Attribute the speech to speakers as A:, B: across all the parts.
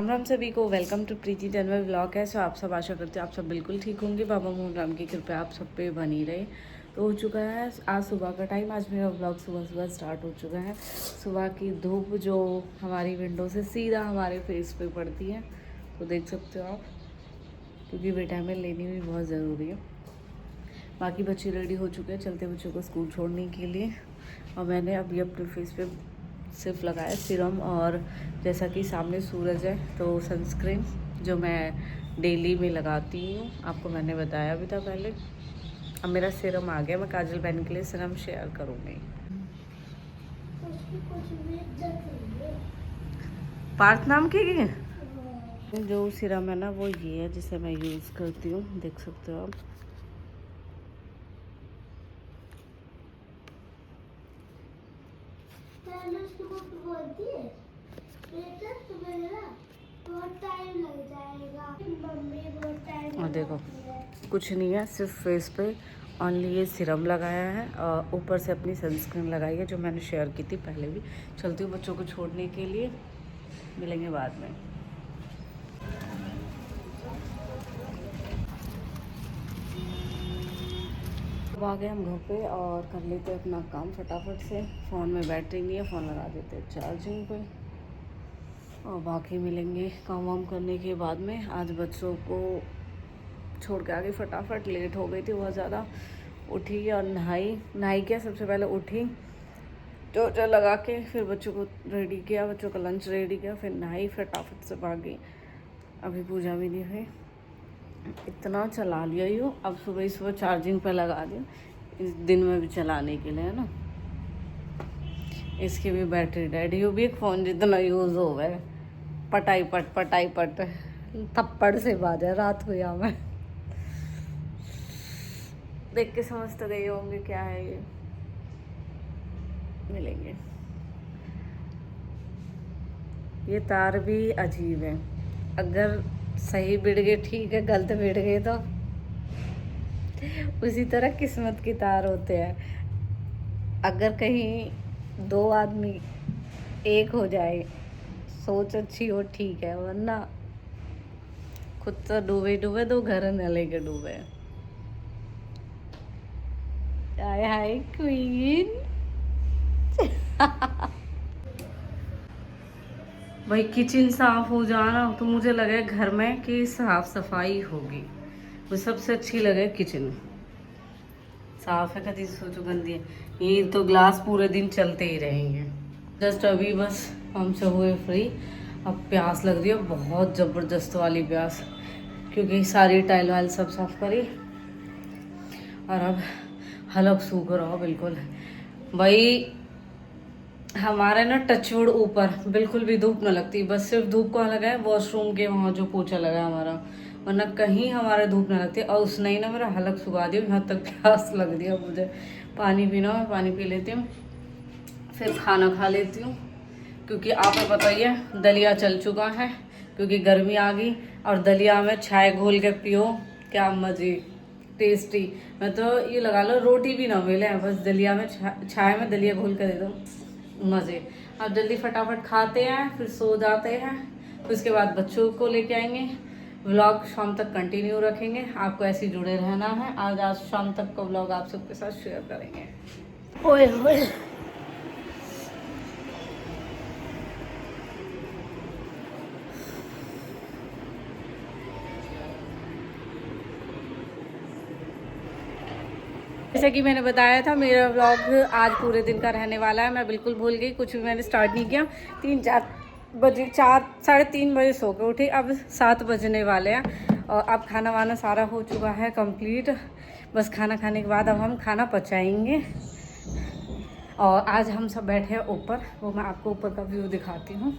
A: राम राम सभी को। Welcome to Preeti Tanmay vlog. है सो आप सब आशा करते हैं आप सब बिल्कुल ठीक होंगे। बाबा मोहन राम की कृपा आप सब पे बनी रहे। तो हो चुका है आज सुबह का टाइम। आज मेरा व्लॉग सुबह सुबह स्टार्ट हो चुका है। सुबह की धूप जो हमारी विंडो से सीधा हमारे फेस पे पड़ती है तो देख सकते हो आप, क्योंकि विटामिन लेनी भी बहुत ज़रूरी है। बाकी बच्चे रेडी हो चुके हैं, चलते बच्चों को स्कूल छोड़ने के लिए। और मैंने अभी अपने फेस पे सिर्फ लगाया सीरम, और जैसा कि सामने सूरज है तो सनस्क्रीन जो मैं डेली में लगाती हूँ, आपको मैंने बताया भी था पहले। अब मेरा सीरम आ गया, मैं काजल बहन के लिए सीरम शेयर करूँगी। पार्थ नाम की जो सीरम है ना वो ये है जिसे मैं यूज़ करती हूँ, देख सकते हो आप। और देखो कुछ नहीं है, सिर्फ फेस पे ओनली ये सीरम लगाया है और ऊपर से अपनी सनस्क्रीन लगाई है जो मैंने शेयर की थी पहले भी। चलती हूँ बच्चों को छोड़ने के लिए, मिलेंगे बाद में। अब आ गए हम घर पे और कर लेते हैं अपना काम फटाफट से। फ़ोन में बैटरी नहीं है, फ़ोन लगा देते हैं चार्जिंग पे और बाकी मिलेंगे काम वाम करने के बाद में। आज बच्चों को छोड़ के आ गई फटाफट, लेट हो गई थी बहुत ज़्यादा। उठी और नहाई क्या, सबसे पहले उठी चोचा लगा के, फिर बच्चों को रेडी किया, बच्चों का लंच रेडी किया, फिर नहाई, फटाफट से भाग गई। अभी पूजा भी नहीं हुई, इतना चला लिया यूँ। अब सुबह सुबह चार्जिंग पे लगा दिया, इस दिन में भी चलाने के लिए है ना। इसकी भी बैटरी डेड, यू भी एक फ़ोन जितना यूज़ हो गया। पटाई पट थप्पड़ से बाजा रात को या मैं देख के समझ तो गए होंगे क्या है ये। मिलेंगे। ये तार भी अजीब है, अगर सही बिड़ गए ठीक है, गलत बिड़ गए तो उसी तरह किस्मत के तार होते हैं। अगर कहीं दो आदमी एक हो जाए, सोच अच्छी हो ठीक है, वरना खुद तो डूबे डूबे दो घर न लेके डूबे। हाय हाय क्वीन भाई किचन साफ हो जाना तो मुझे लगे घर में कि साफ सफाई होगी। मुझे सबसे अच्छी लगे किचन साफ है, कभी सोचो गंदी है। ये तो ग्लास पूरे दिन चलते ही रहेंगे। जस्ट अभी बस हमसे हुए फ्री। अब प्यास लग रही है, बहुत ज़बरदस्त वाली प्यास, क्योंकि सारी टाइल वाइल सब साफ करी और अब हलक सूख रहा बिल्कुल। भाई हमारे ना टचवुड ऊपर बिल्कुल भी धूप न लगती, बस सिर्फ धूप कहाँ लगा है, वॉशरूम के वहाँ जो पोछा लगा है हमारा, वरना कहीं हमारे धूप न लगती। और उसने ही ना मेरा हलक सुखा दिया, यहाँ तक प्यास लग रही है मुझे। पानी पीना, मैं पानी पी लेती हूँ, फिर खाना खा लेती हूँ, क्योंकि आपको पता ही है दलिया चल चुका है, क्योंकि गर्मी आ गई। और दलिया में चाय घोल के पियो, क्या मज़े, टेस्टी। मैं तो ये लगा लो रोटी भी ना मिले, बस दलिया में चाय में दलिया घोल कर दे दो, मज़े। अब जल्दी फटाफट खाते हैं, फिर सो जाते हैं, फिर उसके बाद बच्चों को लेके आएंगे। व्लॉग शाम तक कंटिन्यू रखेंगे, आपको ऐसे जुड़े रहना है। आज शाम तक का व्लॉग आप सबके साथ शेयर करेंगे। ओए ओए जैसा कि मैंने बताया था, मेरा व्लॉग आज पूरे दिन का रहने वाला है। मैं बिल्कुल भूल गई, कुछ भी मैंने स्टार्ट नहीं किया। 3-4 बजे, 4-3:30 बजे सो के उठी, अब 7 बजने वाले हैं। और अब खाना वाना सारा हो चुका है कंप्लीट। बस खाना खाने के बाद अब हम खाना पचाएंगे। और आज हम सब बैठे हैं ऊपर, वो मैं आपको ऊपर का व्यू दिखाती हूँ।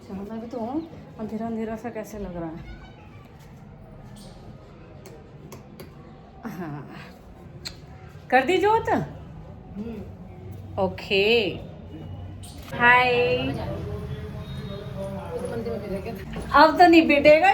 A: चलो मैं भी तो हूँ, अंधेरा अंधेरा सा कैसे लग रहा है। हाँ कर दी जोत। Okay hi. अब तो नहीं पिटेगा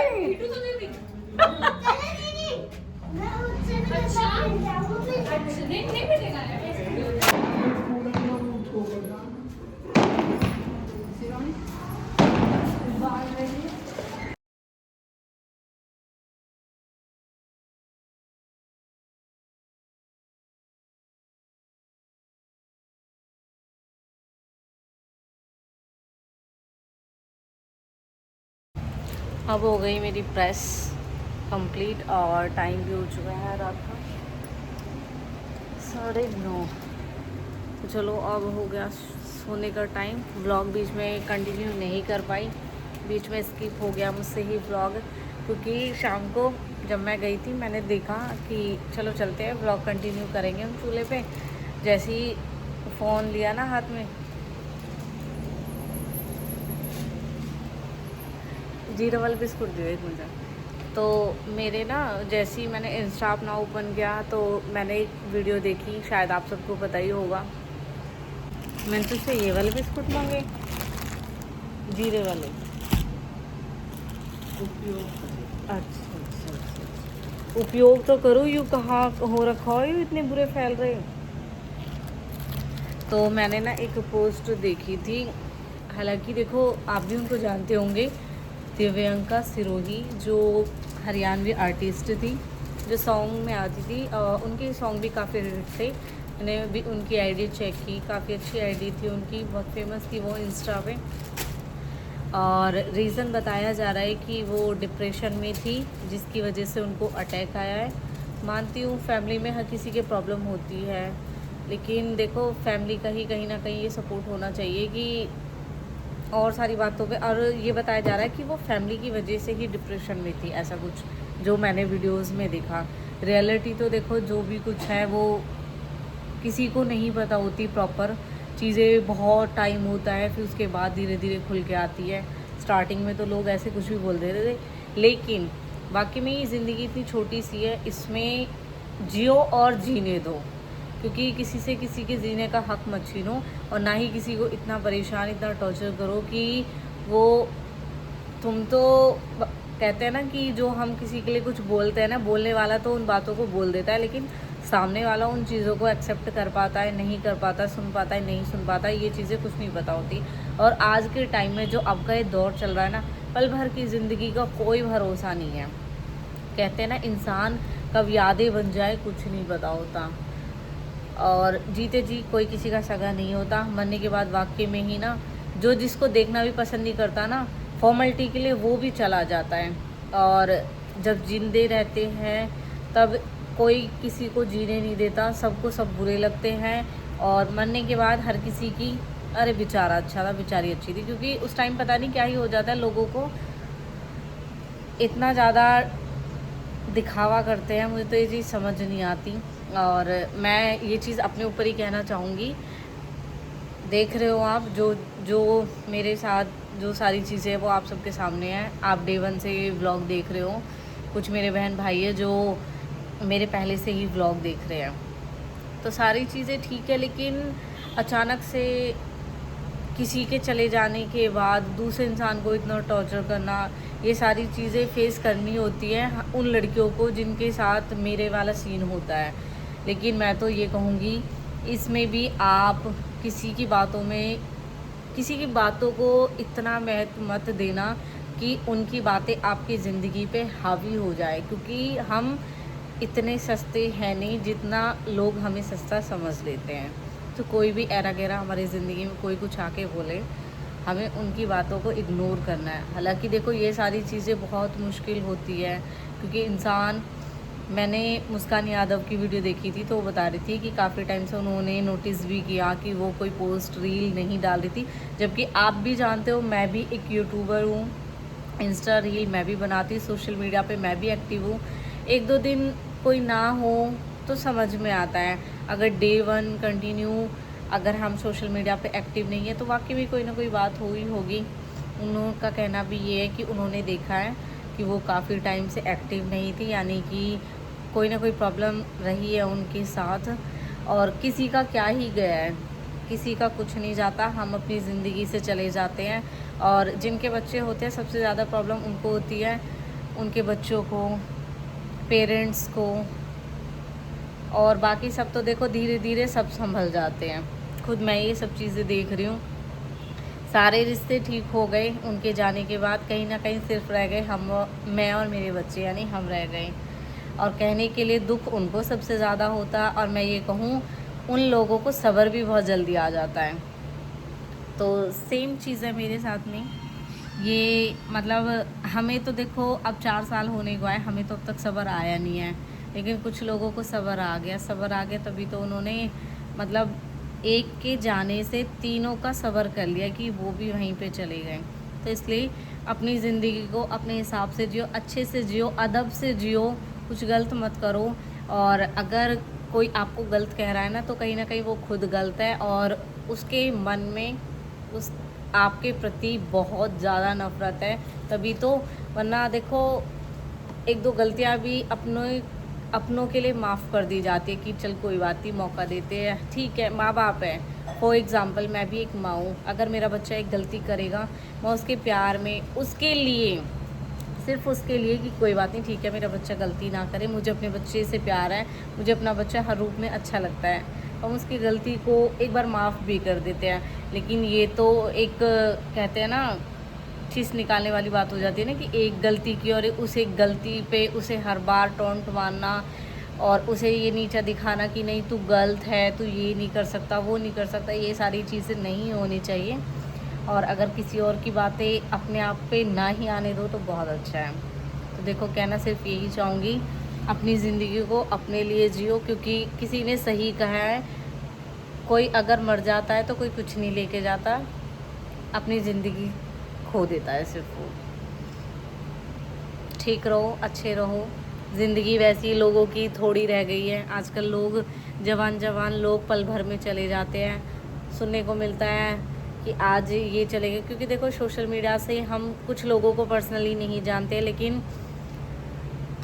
A: अब हो गई मेरी प्रेस कंप्लीट और टाइम भी हो चुका है रात का 9:30। तो चलो अब हो गया सोने का टाइम। व्लॉग बीच में कंटिन्यू नहीं कर पाई, बीच में स्किप हो गया मुझसे ही व्लॉग, क्योंकि शाम को जब मैं गई थी मैंने देखा कि चलो चलते हैं व्लॉग कंटिन्यू करेंगे हम चूल्हे पे। जैसे ही फ़ोन लिया ना हाथ में, जीरा वाला बिस्कुट दियो एक मुझे। तो मेरे ना जैसे ही मैंने इंस्टा अपना ओपन किया तो मैंने एक वीडियो देखी, शायद आप सबको पता ही होगा। मैंने तुझसे ये वाले बिस्कुट मांगे, जीरे वाले। अच्छा अच्छा अच्छा, उपयोग तो करो, यूँ कहाँ हो रखा है, यूँ इतने बुरे फैल रहे। तो मैंने ना एक पोस्ट देखी थी, हालांकि देखो आप भी उनको जानते होंगे, दिव्यंका सिरोही, जो हरियाणवी आर्टिस्ट थी, जो सॉन्ग में आती थी। उनके सॉन्ग भी काफ़ी हिट थे। मैंने भी उनकी आईडी चेक की, काफ़ी अच्छी आईडी थी उनकी, बहुत फेमस थी वो इंस्टा पे। और रीज़न बताया जा रहा है कि वो डिप्रेशन में थी, जिसकी वजह से उनको अटैक आया है। मानती हूँ फैमिली में हर किसी के प्रॉब्लम होती है, लेकिन देखो फैमिली का ही कहीं ना कहीं ये सपोर्ट होना चाहिए कि और सारी बातों पे। और ये बताया जा रहा है कि वो फैमिली की वजह से ही डिप्रेशन में थी, ऐसा कुछ जो मैंने वीडियोस में देखा। रियलिटी तो देखो जो भी कुछ है वो किसी को नहीं पता होती प्रॉपर चीज़ें, बहुत टाइम होता है, फिर उसके बाद धीरे धीरे खुल के आती है। स्टार्टिंग में तो लोग ऐसे कुछ भी बोल देते थे, लेकिन बाकी में ये ज़िंदगी इतनी छोटी सी है, इसमें जियो और जीने दो, क्योंकि किसी से किसी के जीने का हक मत छीनो, और ना ही किसी को इतना परेशान इतना टॉर्चर करो कि वो तुम तो कहते हैं ना कि जो हम किसी के लिए कुछ बोलते हैं ना, बोलने वाला तो उन बातों को बोल देता है, लेकिन सामने वाला उन चीज़ों को एक्सेप्ट कर पाता है नहीं कर पाता, सुन पाता है नहीं सुन पाता, ये चीज़ें कुछ नहीं पता होती। और आज के टाइम में जो अब का ये दौर चल रहा है ना, पल भर की ज़िंदगी का कोई भरोसा नहीं है। कहते हैं ना इंसान कब यादें बन जाए कुछ नहीं पता होता, और जीते जी कोई किसी का सगा नहीं होता। मरने के बाद वाकई में ही ना, जो जिसको देखना भी पसंद नहीं करता ना, फॉर्मेलिटी के लिए वो भी चला जाता है। और जब जिंदे रहते हैं तब कोई किसी को जीने नहीं देता, सबको सब बुरे लगते हैं। और मरने के बाद हर किसी की अरे बेचारा अच्छा था, बेचारी अच्छी थी, क्योंकि उस टाइम पता नहीं क्या ही हो जाता है, लोगों को इतना ज़्यादा दिखावा करते हैं, मुझे तो ये चीज़ समझ नहीं आती। और मैं ये चीज़ अपने ऊपर ही कहना चाहूँगी। देख रहे हो आप जो जो मेरे साथ जो सारी चीज़ें वो आप सबके सामने हैं, आप डे वन से ये व्लॉग देख रहे हो। कुछ मेरे बहन भाई है जो मेरे पहले से ही व्लॉग देख रहे हैं, तो सारी चीज़ें ठीक है, लेकिन अचानक से किसी के चले जाने के बाद दूसरे इंसान को इतना टॉर्चर करना, ये सारी चीज़ें फेस करनी होती है उन लड़कियों को जिनके साथ मेरे वाला सीन होता है। लेकिन मैं तो ये कहूँगी इसमें भी आप किसी की बातों को इतना महत्व मत देना कि उनकी बातें आपकी ज़िंदगी पे हावी हो जाए, क्योंकि हम इतने सस्ते हैं नहीं जितना लोग हमें सस्ता समझ लेते हैं। तो कोई भी ऐरा गैरा हमारी ज़िंदगी में कोई कुछ आके बोले, हमें उनकी बातों को इग्नोर करना है। हालांकि देखो ये सारी चीज़ें बहुत मुश्किल होती है, क्योंकि इंसान, मैंने मुस्कान यादव की वीडियो देखी थी तो वो बता रही थी कि काफ़ी टाइम से उन्होंने नोटिस भी किया कि वो कोई पोस्ट रील नहीं डाल रही थी, जबकि आप भी जानते हो मैं भी एक यूट्यूबर हूँ, इंस्टा रील मैं भी बनाती, सोशल मीडिया पे मैं भी एक्टिव हूँ। एक दो दिन कोई ना हो तो समझ में आता है, अगर डे वन कंटिन्यू अगर हम सोशल मीडिया पे एक्टिव नहीं है तो वाकई में कोई ना कोई बात हुई होगी। उनका कहना भी ये है कि उन्होंने देखा है कि वो काफ़ी टाइम से एक्टिव नहीं थी, यानी कि कोई ना कोई प्रॉब्लम रही है उनके साथ। और किसी का क्या ही गया है, किसी का कुछ नहीं जाता, हम अपनी ज़िंदगी से चले जाते हैं। और जिनके बच्चे होते हैं सबसे ज़्यादा प्रॉब्लम उनको होती है, उनके बच्चों को, पेरेंट्स को, और बाकी सब तो देखो धीरे धीरे सब संभल जाते हैं। खुद मैं ये सब चीज़ें देख रही हूँ, सारे रिश्ते ठीक हो गए उनके जाने के बाद, कहीं ना कहीं सिर्फ रह गए हम, मैं और मेरे बच्चे, यानी हम रह गए। और कहने के लिए दुख उनको सबसे ज़्यादा होता है, और मैं ये कहूँ उन लोगों को सब्र भी बहुत जल्दी आ जाता है। तो सेम चीज़ है मेरे साथ में, ये मतलब हमें तो देखो अब 4 साल होने को आए, हमें तो अब तक सब्र आया नहीं है, लेकिन कुछ लोगों को सब्र आ गया। सब्र आ गया तभी तो उन्होंने मतलब एक के जाने से तीनों का सब्र कर लिया कि वो भी वहीं पे चले गए। तो इसलिए अपनी ज़िंदगी को अपने हिसाब से जियो, अच्छे से जियो, अदब से जियो, कुछ गलत मत करो। और अगर कोई आपको गलत कह रहा है ना, तो कहीं ना कहीं वो खुद गलत है और उसके मन में उस आपके प्रति बहुत ज़्यादा नफ़रत है, तभी तो। वरना देखो, एक दो गलतियाँ भी अपनों के लिए माफ़ कर दी जाती है कि चल कोई बात नहीं, मौका देते हैं, ठीक है। माँ बाप है, फॉर एग्ज़ाम्पल मैं भी एक माँ हूँ, अगर मेरा बच्चा एक गलती करेगा, मैं उसके प्यार में उसके लिए, सिर्फ उसके लिए कि कोई बात नहीं, ठीक है, मेरा बच्चा गलती ना करे, मुझे अपने बच्चे से प्यार है, मुझे अपना बच्चा हर रूप में अच्छा लगता है, हम उसकी गलती को एक बार माफ़ भी कर देते हैं। लेकिन ये तो एक कहते हैं ना, चीज़ निकालने वाली बात हो जाती है ना, कि एक गलती की और उस एक गलती पे उसे हर बार टोंट मारना और उसे ये नीचा दिखाना कि नहीं तू गलत है, तू ये नहीं कर सकता, वो नहीं कर सकता, ये सारी चीज़ें नहीं होनी चाहिए। और अगर किसी और की बातें अपने आप पे ना ही आने दो तो बहुत अच्छा है। तो देखो, कहना सिर्फ यही चाहूँगी, अपनी ज़िंदगी को अपने लिए जियो, क्योंकि किसी ने सही कहा है, कोई अगर मर जाता है तो कोई कुछ नहीं लेके जाता, अपनी ज़िंदगी खो देता है सिर्फ वो। ठीक रहो, अच्छे रहो, ज़िंदगी वैसी लोगों की थोड़ी रह गई है। आजकल लोग जवान जवान लोग पल भर में चले जाते हैं, सुनने को मिलता है कि आज ये चले गए। क्योंकि देखो, सोशल मीडिया से हम कुछ लोगों को पर्सनली नहीं जानते, लेकिन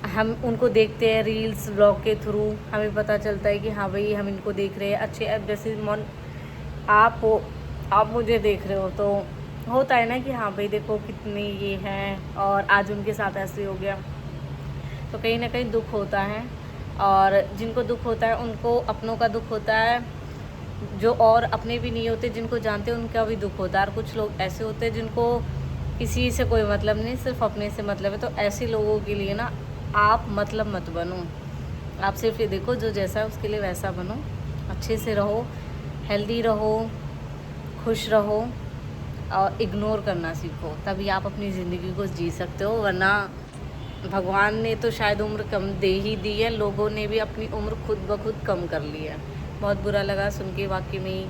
A: हम उनको देखते हैं रील्स ब्लॉग के थ्रू, हमें पता चलता है कि हाँ भाई हम इनको देख रहे हैं। अच्छे, अब जैसे आप हो, आप मुझे देख रहे हो, तो होता है ना कि हाँ भाई देखो कितने ये हैं और आज उनके साथ ऐसे हो गया, तो कहीं ना कहीं दुख होता है। और जिनको दुख होता है उनको अपनों का दुख होता है, जो और अपने भी नहीं होते, जिनको जानते हैं उनका भी दुख होता है। और कुछ लोग ऐसे होते हैं जिनको किसी से कोई मतलब नहीं, सिर्फ अपने से मतलब है। तो ऐसे लोगों के लिए ना आप मतलब मत बनो, आप सिर्फ ये देखो जो जैसा है उसके लिए वैसा बनो, अच्छे से रहो, हेल्दी रहो, खुश रहो और इग्नोर करना सीखो, तभी आप अपनी ज़िंदगी को जी सकते हो। वरना भगवान ने तो शायद उम्र कम दे ही दी है, लोगों ने भी अपनी उम्र खुद ब खुद कम कर ली है। बहुत बुरा लगा सुन के, वाकई में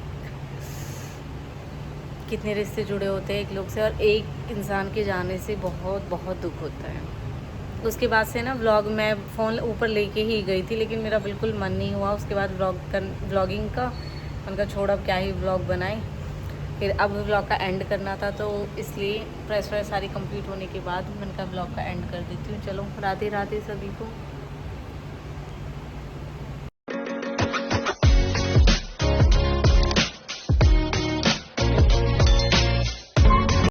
A: कितने रिश्ते जुड़े होते हैं एक लोग से, और एक इंसान के जाने से बहुत बहुत दुख होता है। उसके बाद से ना मैं फ़ोन ऊपर लेके ही गई थी, लेकिन मेरा बिल्कुल मन नहीं हुआ उसके बाद व्लॉगिंग का। मैंने कहा छोड़, अब क्या ही व्लॉग बनाए। फिर अब व्लॉग का एंड करना था, तो इसलिए प्रेस सारी कंप्लीट होने के बाद मैंने कहा व्लॉग का एंड कर देती हूँ। चलो, राधे राधे सभी को।